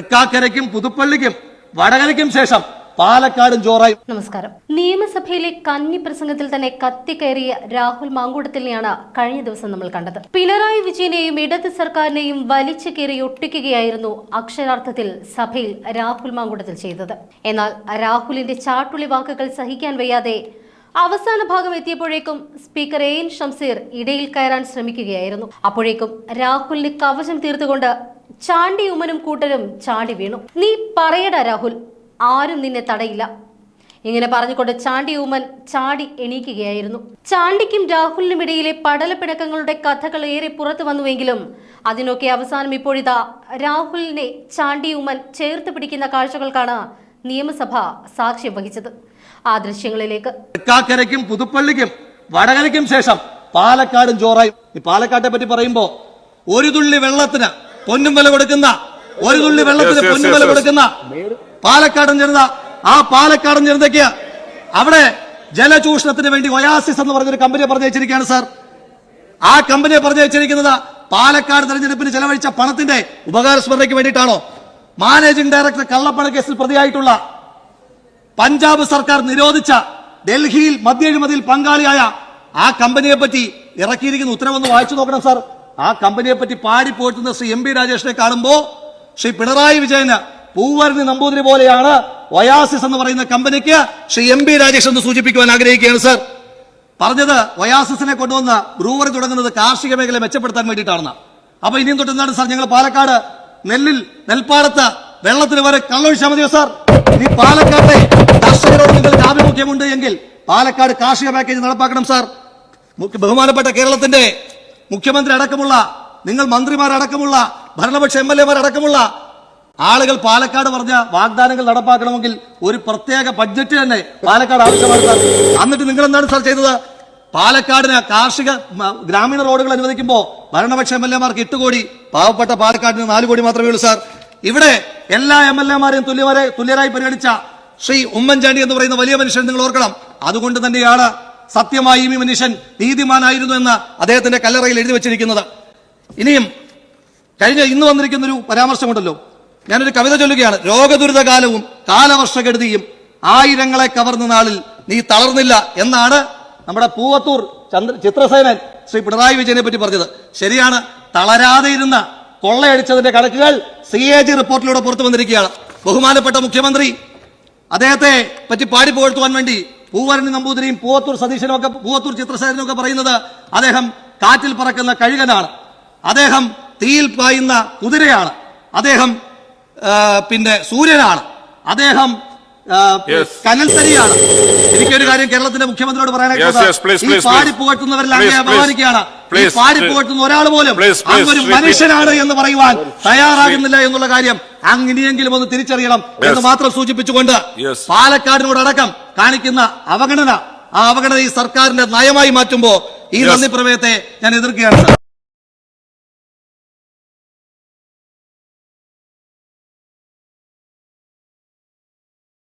തൃക്കാക്കരയ്ക്കും പുതുപ്പള്ളിക്കും വടകരയ്ക്കും ശേഷം പാലക്കാടും ജോറായി. നമസ്കാരം. നിയമസഭയിലെ കന്നി പ്രസംഗത്തിൽ തന്നെ കത്തിക്കയറിയ രാഹുൽ മാങ്കൂട്ടത്തിനെയാണ് കഴിഞ്ഞ ദിവസം നമ്മൾ കണ്ടത്. പിണറായി വിജയനെയും ഇടത് സർക്കാരിനെയും വലിച്ചു കയറി ഒട്ടിക്കുകയായിരുന്നു അക്ഷരാർത്ഥത്തിൽ സഭയിൽ രാഹുൽ മാങ്കൂട്ടത്തിൽ ചെയ്തത്. എന്നാൽ രാഹുലിന്റെ ചാട്ടുളി വാക്കുകൾ സഹിക്കാൻ വയ്യാതെ അവസാന ഭാഗം എത്തിയപ്പോഴേക്കും സ്പീക്കർ എൻ ഷംസീർ ഇടയിൽ കയറാൻ ശ്രമിക്കുകയായിരുന്നു. അപ്പോഴേക്കും രാഹുലിന് കവചം തീർത്തുകൊണ്ട് ചാണ്ടി ഉമ്മനും കൂട്ടരും ചാടി വീണു. നീ പറയടാ രാഹുൽ, ആരും നിന്നെ തടയില്ല. ഇങ്ങനെ പറഞ്ഞുകൊണ്ട് ചാണ്ടി ഉമ്മൻ ചാടി എണീക്കുകയായിരുന്നു. ചാണ്ടിക്കും രാഹുലിനും ഇടയിലെ പടലപ്പിണക്കങ്ങളുടെ കഥകൾ ഏറെ പുറത്തു വന്നുവെങ്കിലും അതിനൊക്കെ അവസാനം ഇപ്പോഴിതാ രാഹുലിനെ ചാണ്ടി ഉമ്മൻ ചേർത്ത് പിടിക്കുന്ന കാഴ്ചകൾക്കാണ് നിയമസഭ സാക്ഷ്യം വഹിച്ചത്. ആ ദൃശ്യങ്ങളിലേക്ക്. തൃക്കാക്കരയ്ക്കും പുതുപ്പള്ളിക്കും വടകരയ്ക്കും ശേഷം പാലക്കാടും ജോറായും. ഈ പാലക്കാട്ടെ പറ്റി പറയുമ്പോ ഒരു തുള്ളി വെള്ളത്തിന് പൊന്നും വില കൊടുക്കുന്ന, ഒരു തുള്ളി വെള്ളത്തിന് പൊന്നും വില കൊടുക്കുന്ന പാലക്കാടൻ ജനത, ആ പാലക്കാടൻ ജനതയ്ക്ക് അവിടെ ജലചൂഷണത്തിന് വേണ്ടി ഒയാസിസ് എന്ന് പറഞ്ഞൊരു കമ്പനിയെ പറഞ്ഞു വെച്ചിരിക്കുകയാണ് സാർ. ആ കമ്പനിയെ പറഞ്ഞു വെച്ചിരിക്കുന്നത് പാലക്കാട് തെരഞ്ഞെടുപ്പിന് ചെലവഴിച്ച പണത്തിന്റെ ഉപകാരസ്മരണയ്ക്ക് വേണ്ടിയിട്ടാണോ? മാനേജിംഗ് ഡയറക്ടർ കള്ളപ്പണ കേസിൽ പ്രതിയായിട്ടുള്ള, പഞ്ചാബ് സർക്കാർ നിരോധിച്ച ഡൽഹിയിൽ മദ്യഴിമതിയിൽ പങ്കാളിയായ ആ കമ്പനിയെ പറ്റി ഇറക്കിയിരിക്കുന്ന ഉത്തരവൊന്ന് വായിച്ചു നോക്കണം സാർ. ആ കമ്പനിയെ പറ്റി പാടിപ്പോറ്റുന്ന ശ്രീ എം പി രാജേഷിനെ കാണുമ്പോ ശ്രീ പിണറായി വിജയന് പൂവരണി നമ്പൂതിരി പോലെയാണ് ഒയാസിസ് എന്ന് പറയുന്ന കമ്പനിക്ക് ശ്രീ എം പി രാജേഷ് എന്ന് സൂചിപ്പിക്കുവാൻ ആഗ്രഹിക്കുകയാണ് സാർ. പറഞ്ഞത് ഒയാസിസിനെ കൊണ്ടുവന്ന ബ്രൂവറി തുടങ്ങുന്നത് കാർഷിക മേഖല മെച്ചപ്പെടുത്താൻ വേണ്ടിയിട്ടാണെന്ന്. അപ്പൊ ഇനിയും തൊട്ട് എന്താണ് സാർ, ഞങ്ങൾ പാലക്കാട് നെൽപ്പാടത്ത് വെള്ളത്തിന് വരെ കള്ളൊഴിച്ചാൽ മതിയോ സാർ? ഈ പാലക്കാട്ടെ കർഷകരോട് നിങ്ങൾക്ക് ആഭിമുഖ്യമുണ്ട് എങ്കിൽ പാലക്കാട് കാർഷിക പാക്കേജ് നടപ്പാക്കണം സാർ. ബഹുമാനപ്പെട്ട കേരളത്തിന്റെ മുഖ്യമന്ത്രി അടക്കമുള്ള, നിങ്ങൾ മന്ത്രിമാരടക്കമുള്ള, ഭരണപക്ഷ MLA അടക്കമുള്ള ആളുകൾ പാലക്കാട് പറഞ്ഞ വാഗ്ദാനങ്ങൾ നടപ്പാക്കണമെങ്കിൽ ഒരു പ്രത്യേക ബഡ്ജറ്റ് തന്നെ പാലക്കാട് ആവശ്യമാണ് സാർ. എന്നിട്ട് നിങ്ങൾ എന്താണ് സാർ ചെയ്തത്? പാലക്കാടിന് കാർഷിക ഗ്രാമീണ റോഡുകൾ അനുവദിക്കുമ്പോൾ ഭരണപക്ഷ MLA 8 കോടി, പാവപ്പെട്ട പാലക്കാടിന് 4 കോടി മാത്രമേ ഉള്ളൂ സാർ. ഇവിടെ എല്ലാ MLA തുല്യരായി പരിഗണിച്ച ശ്രീ ഉമ്മൻചാണ്ടി എന്ന് പറയുന്ന വലിയ മനുഷ്യൻ നിങ്ങൾ ഓർക്കണം. അതുകൊണ്ട് തന്നെയാണ് സത്യമായി ഈ മനുഷ്യൻ നീതിമാനായിരുന്നു എന്ന് അദ്ദേഹത്തിന്റെ കല്ലറയിൽ എഴുതി വെച്ചിരിക്കുന്നത്. ഇനിയും ഇന്ന് വന്നിരിക്കുന്ന ഒരു പരാമർശമുണ്ടല്ലോ, ഞാനൊരു കവിത ചൊല്ലുകയാണ്. രോഗദുരിതകാലവും കാലവർഷകെടുതിയും ആയിരങ്ങളെ കവർന്ന നാളിൽ നീ തളർന്നില്ല എന്നാണ് നമ്മുടെ പൂവത്തൂർ ചിത്രസേനൻ ശ്രീ പിണറായി വിജയനെ പറ്റി പറഞ്ഞത്. ശരിയാണ്, തളരാതെ ഇരുന്ന കൊള്ളയടിച്ചതിന്റെ കണക്കുകൾ CAG റിപ്പോർട്ടിലൂടെ പുറത്തു വന്നിരിക്കുകയാണ്. ബഹുമാനപ്പെട്ട മുഖ്യമന്ത്രി അദ്ദേഹത്തെ പറ്റി പാടിപ്പുകഴ്ത്തുവാൻ വേണ്ടി പൂവരണി നമ്പൂതിരിയും പൂവത്തൂർ സതീശനും ഒക്കെ, പൂവത്തൂർ ചിത്രസേനനും ഒക്കെ പറയുന്നത് അദ്ദേഹം കാറ്റിൽ പറക്കുന്ന കഴുകനാണ്, അദ്ദേഹം തീയിൽ പായുന്ന കുതിരയാണ്, അദ്ദേഹം പിന്നെ സൂര്യനാണ്, അദ്ദേഹം കനൽത്തരിയാണ്. എനിക്കൊരു കാര്യം കേരളത്തിന്റെ മുഖ്യമന്ത്രിയോട് പറയാനായിട്ട്, ഈ പാടിപ്പുകഴ്ത്തുന്നവരെല്ലാം അങ്ങനെ അപമാനിക്കുകയാണ്. ഈ പാടിപ്പുകഴ്ത്തുന്ന ഒരാൾ പോലും അങ്ങൊരു മനുഷ്യനാണ് എന്ന് പറയുവാൻ തയ്യാറാകുന്നില്ല എന്നുള്ള കാര്യം അങ്ങനെയെങ്കിലും ഒന്ന് തിരിച്ചറിയണം എന്ന് മാത്രം സൂചിപ്പിച്ചുകൊണ്ട് പാലക്കാടിനോടടക്കം കാണിക്കുന്ന അവഗണന, ആ അവഗണന ഈ സർക്കാരിന്റെ നയമായി മാറ്റുമ്പോ ഈ നന്ദി പ്രമേയത്തെ ഞാൻ എതിർക്കുകയാണ്.